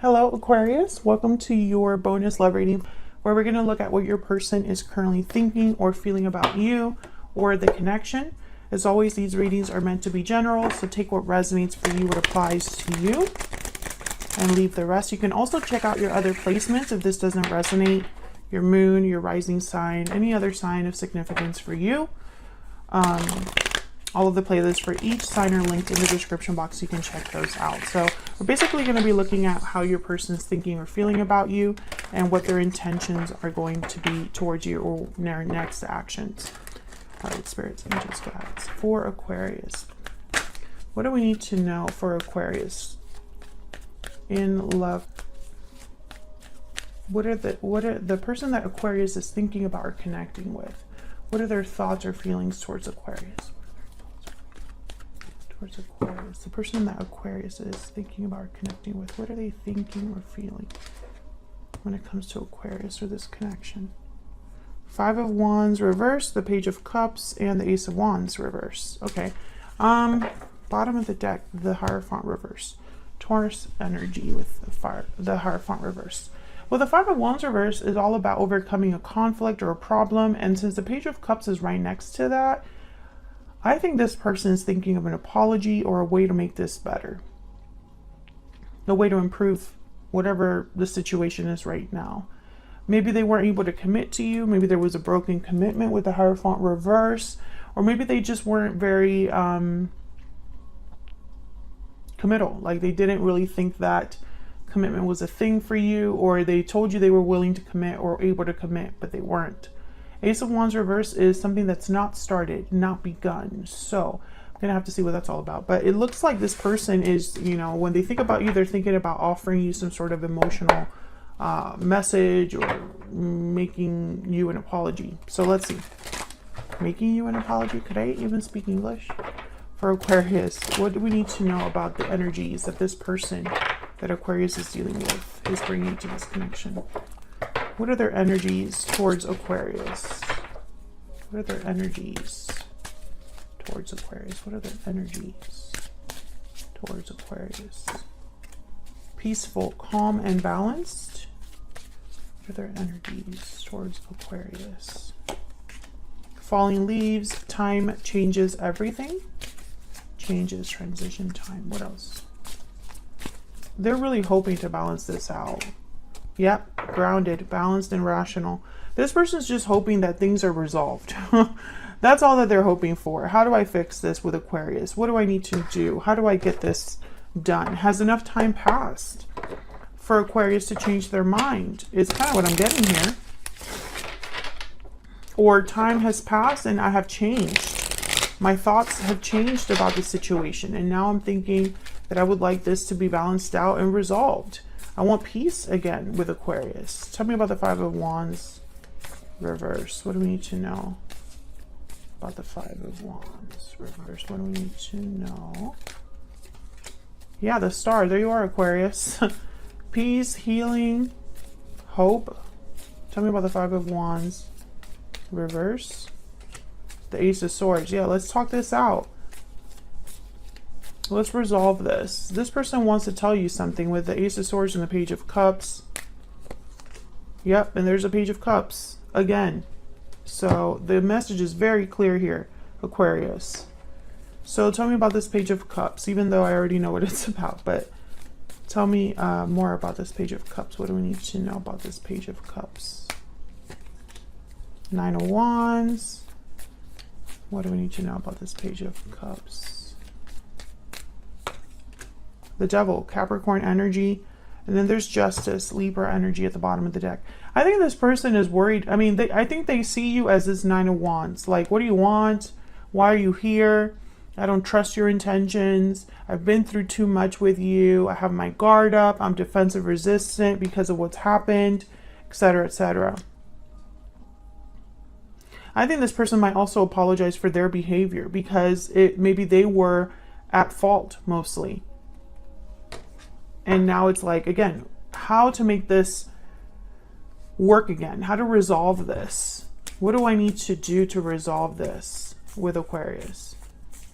Hello Aquarius, welcome to your bonus love reading where we're going to look at what your person is currently thinking or feeling about you or the connection. As always, these readings are meant to be general, so take what resonates for you, what applies to you, and leave the rest. You can also check out your other placements if this doesn't resonate, your moon, your rising sign, any other sign of significance for you. All of the playlists for each sign are linked in the description box. You can check those out. So we're basically going to be looking at how your person is thinking or feeling about you and what their intentions are going to be towards you or their next actions. All right, spirits, angels, guides. For Aquarius, what do we need to know for Aquarius in love? What are the person that Aquarius is thinking about or connecting with? What are their thoughts or feelings towards Aquarius? Towards Aquarius, the person that Aquarius is thinking about or connecting with, what are they thinking or feeling when it comes to Aquarius or this connection? Five of Wands reverse, the Page of Cups, and the Ace of Wands reverse. Okay, bottom of the deck, the Hierophant reverse. Taurus energy with the Hierophant reverse. Well, the Five of Wands reverse is all about overcoming a conflict or a problem, and since the Page of Cups is right next to that, I think this person is thinking of an apology or a way to make this better. A way to improve whatever the situation is right now. Maybe they weren't able to commit to you. Maybe there was a broken commitment with the Hierophant reverse. Or maybe they just weren't very committal. Like they didn't really think that commitment was a thing for you. Or they told you they were willing to commit or able to commit, but they weren't. Ace of Wands reverse is something that's not started, not begun. So I'm gonna have to see what that's all about. But it looks like this person is, you know, when they think about you, they're thinking about offering you some sort of emotional message or making you an apology. So let's see. Making you an apology? Could I even speak English? For Aquarius, what do we need to know about the energies that this person that Aquarius is dealing with is bringing to this connection? What are their energies towards Aquarius? What are their energies towards Aquarius? What are their energies towards Aquarius? Peaceful, calm, and balanced. What are their energies towards Aquarius? Falling leaves, time changes everything. Changes, transition, time. What else? They're really hoping to balance this out. Yep, grounded, balanced, and rational. This person's just hoping that things are resolved. That's all that they're hoping for. How do I fix this with Aquarius? What do I need to do? How do I get this done? Has enough time passed for Aquarius to change their mind? Is kind of what I'm getting here. Or time has passed and I have changed. My thoughts have changed about the situation. And now I'm thinking that I would like this to be balanced out and resolved. I want peace again with Aquarius. Tell me about the Five of Wands reverse. What do we need to know about the Five of Wands reverse? What do we need to know? Yeah, the Star. There you are, Aquarius. Peace, healing, hope. Tell me about the Five of Wands reverse. The Ace of Swords. Yeah, let's talk this out. Let's resolve this. This person wants to tell you something with the Ace of Swords and the Page of Cups. Yep, and there's a Page of Cups again. So the message is very clear here, Aquarius. So tell me about this Page of Cups, even though I already know what it's about. But tell me more about this Page of Cups. What do we need to know about this Page of Cups? Nine of Wands. What do we need to know about this Page of Cups? The Devil, Capricorn energy, and then there's Justice, Libra energy at the bottom of the deck. I think this person is worried. I mean, I think they see you as this Nine of Wands. Like, what do you want? Why are you here? I don't trust your intentions. I've been through too much with you. I have my guard up. I'm defensive resistant because of what's happened, etc., etc. I think this person might also apologize for their behavior because maybe they were at fault mostly. And now it's like, again, how to make this work again, how to resolve this. What do I need to do to resolve this with Aquarius?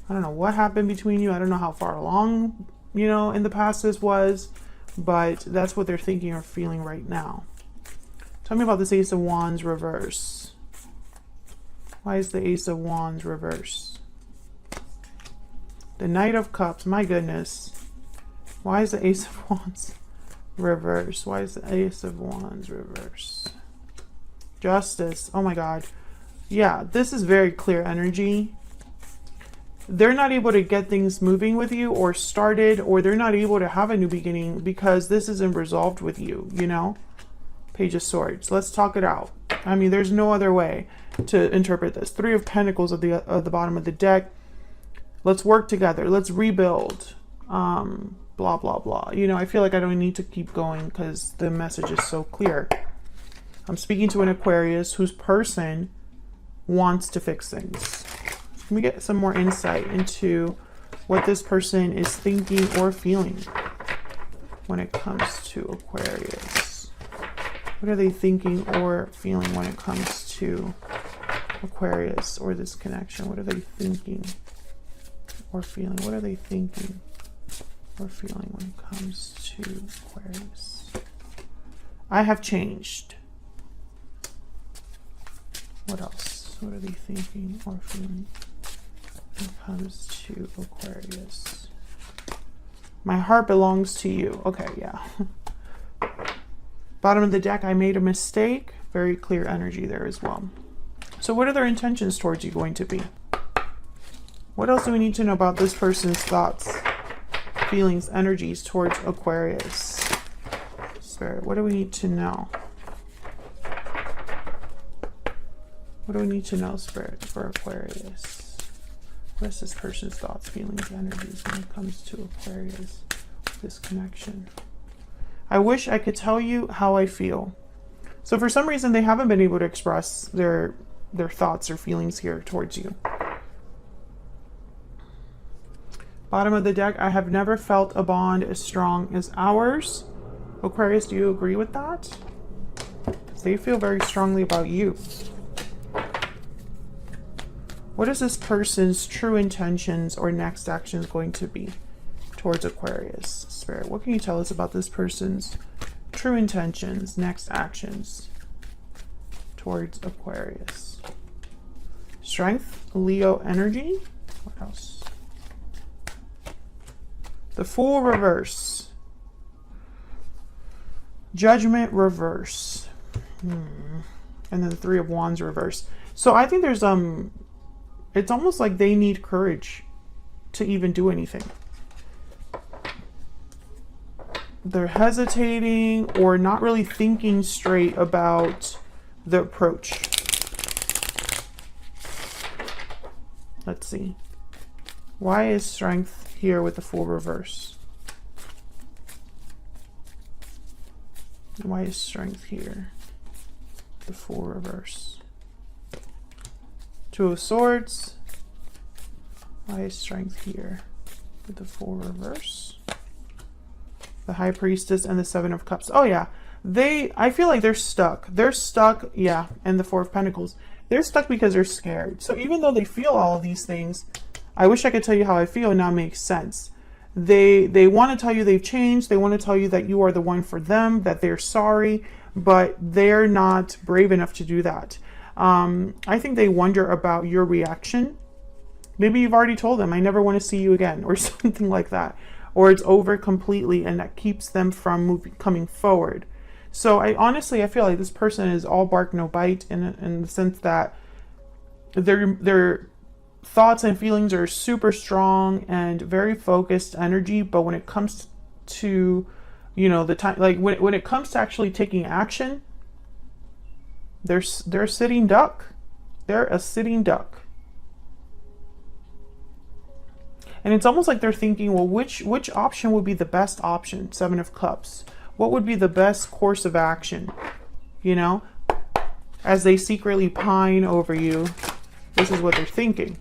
I don't know what happened between you. I don't know how far along, you know, in the past this was. but that's what they're thinking or feeling right now. Tell me about this Ace of Wands reverse. Why is the Ace of Wands reverse? The Knight of Cups, my goodness. Why is the Ace of Wands reverse? Why is the Ace of Wands reverse? Justice, oh my God. Yeah, this is very clear energy. They're not able to get things moving with you or started, or they're not able to have a new beginning because this isn't resolved with you, you know? Page of Swords. Let's talk it out. I mean, there's no other way to interpret this. Three of Pentacles at the bottom of the deck. Let's work together. Let's rebuild. Blah, blah, blah. You know, I feel like I don't need to keep going because the message is so clear. I'm speaking to an Aquarius whose person wants to fix things. Let me get some more insight into what this person is thinking or feeling when it comes to Aquarius. What are they thinking or feeling when it comes to Aquarius or this connection? What are they thinking or feeling? What are they thinking or feeling when it comes to Aquarius? I have changed. What else? What are they thinking or feeling when it comes to Aquarius? My heart belongs to you. Okay, yeah. Bottom of the deck, I made a mistake. Very clear energy there as well. So what are their intentions towards you going to be? What else do we need to know about this person's thoughts, feelings, energies towards Aquarius? Spirit, what do we need to know? What do we need to know, Spirit, for Aquarius? What is this person's thoughts, feelings, energies when it comes to Aquarius, this connection? I wish I could tell you how I feel. So for some reason, they haven't been able to express their thoughts or feelings here towards you. Bottom of the deck, I have never felt a bond as strong as ours. Aquarius, do you agree with that? They feel very strongly about you. What is this person's true intentions or next actions going to be towards Aquarius? Spirit, what can you tell us about this person's true intentions, next actions towards Aquarius? Strength, Leo energy. What else? The Fool reverse. Judgment reverse. And then the Three of Wands reverse. So I think there's it's almost like they need courage to even do anything. They're hesitating or not really thinking straight about the approach. Let's see. Why is Strength here with the Fool reverse? Why is Strength here? The Fool reverse. Two of Swords. Why is Strength here with the Fool reverse? The High Priestess and the Seven of Cups. Oh yeah, I feel like they're stuck. They're stuck, yeah, and the Four of Pentacles. They're stuck because they're scared. So even though they feel all of these things, I wish I could tell you how I feel, now makes sense. They want to tell you they've changed. They want to tell you that you are the one for them, that they're sorry, but they're not brave enough to do that. I think they wonder about your reaction. Maybe you've already told them, I never want to see you again, or something like that. Or it's over completely, and that keeps them from coming forward. So I feel like this person is all bark, no bite, in the sense that their thoughts and feelings are super strong and very focused energy. But when it comes to, you know, the time, like when it comes to actually taking action, they're a sitting duck. They're a sitting duck. And it's almost like they're thinking, well, which option would be the best option? Seven of Cups. What would be the best course of action? You know, as they secretly pine over you, this is what they're thinking.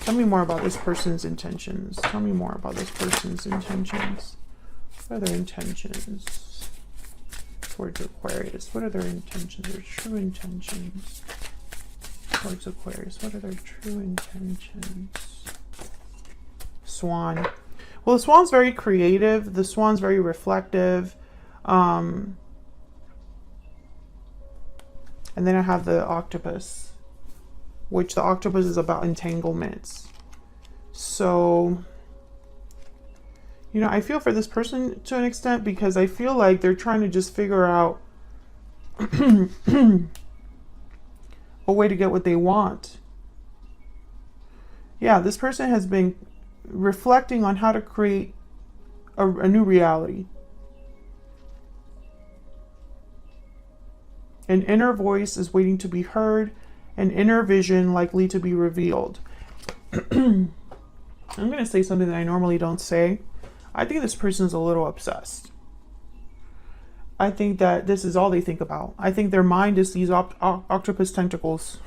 Tell me more about this person's intentions. Tell me more about this person's intentions. What are their intentions towards Aquarius? What are their intentions, their true intentions towards Aquarius? What are their true intentions? Swan. Well, the swan's very creative. The swan's very reflective. And then I have the octopus, which the octopus is about entanglements. So, you know, I feel for this person to an extent, because I feel like they're trying to just figure out a way to get what they want. Yeah, this person has been reflecting on how to create a new reality. An inner voice is waiting to be heard, an inner vision likely to be revealed. I'm going to say something that I normally don't say. I think this person's a little obsessed. I think that this is all they think about. I think their mind is these octopus tentacles.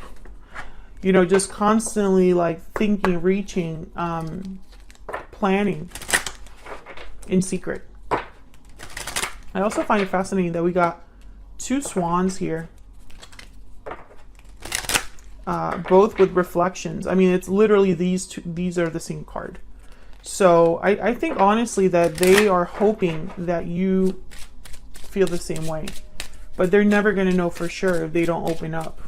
You know, just constantly like thinking, reaching, planning in secret. I also find it fascinating that we got two swans here. Both with reflections. I mean, it's literally these two, these are the same card. So I think honestly that they are hoping that you feel the same way, but they're never going to know for sure if they don't open up.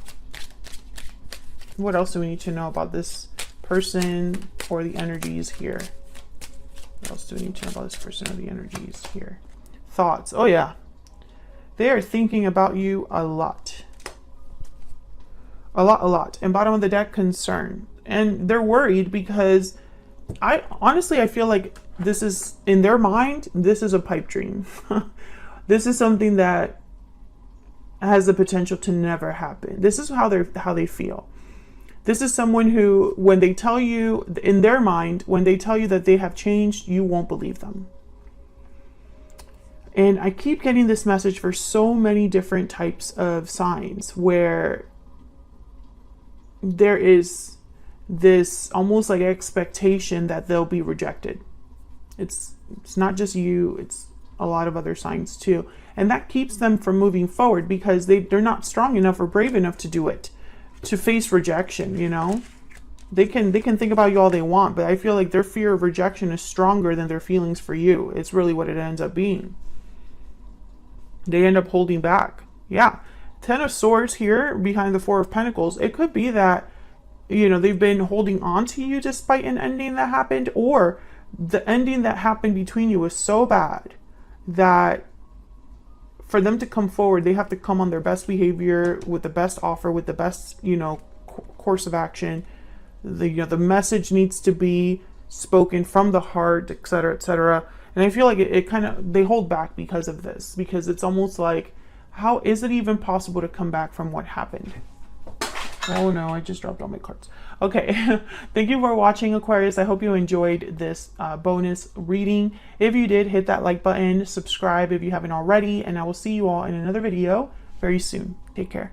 What else do we need to know about this person or the energies here? What else do we need to know about this person or the energies here? Thoughts. Oh yeah. They are thinking about you a lot. A lot. And bottom of the deck, concern. And they're worried because I feel like this is, in their mind, this is a pipe dream. This is something that has the potential to never happen. This is how they feel. This is someone who, when they tell you, in their mind, when they tell you that they have changed, you won't believe them. And I keep getting this message for so many different types of signs where there is this almost like expectation that they'll be rejected. It's not just you, it's a lot of other signs too. And that keeps them from moving forward because they're not strong enough or brave enough to do it, to face rejection, you know? They can think about you all they want, but I feel like their fear of rejection is stronger than their feelings for you. It's really what it ends up being. They end up holding back. Yeah. 10 of Swords here behind the 4 of Pentacles. It could be that, you know, they've been holding on to you despite an ending that happened, or the ending that happened between you was so bad that for them to come forward, they have to come on their best behavior, with the best offer, with the best, you know, course of action. The message needs to be spoken from the heart, etc., etc. And I feel like it kind of, they hold back because of this, because it's almost like, how is it even possible to come back from what happened? Oh no, I just dropped all my cards. Okay, thank you for watching, Aquarius. I hope you enjoyed this bonus reading. If you did, hit that like button, subscribe if you haven't already, and I will see you all in another video very soon. Take care.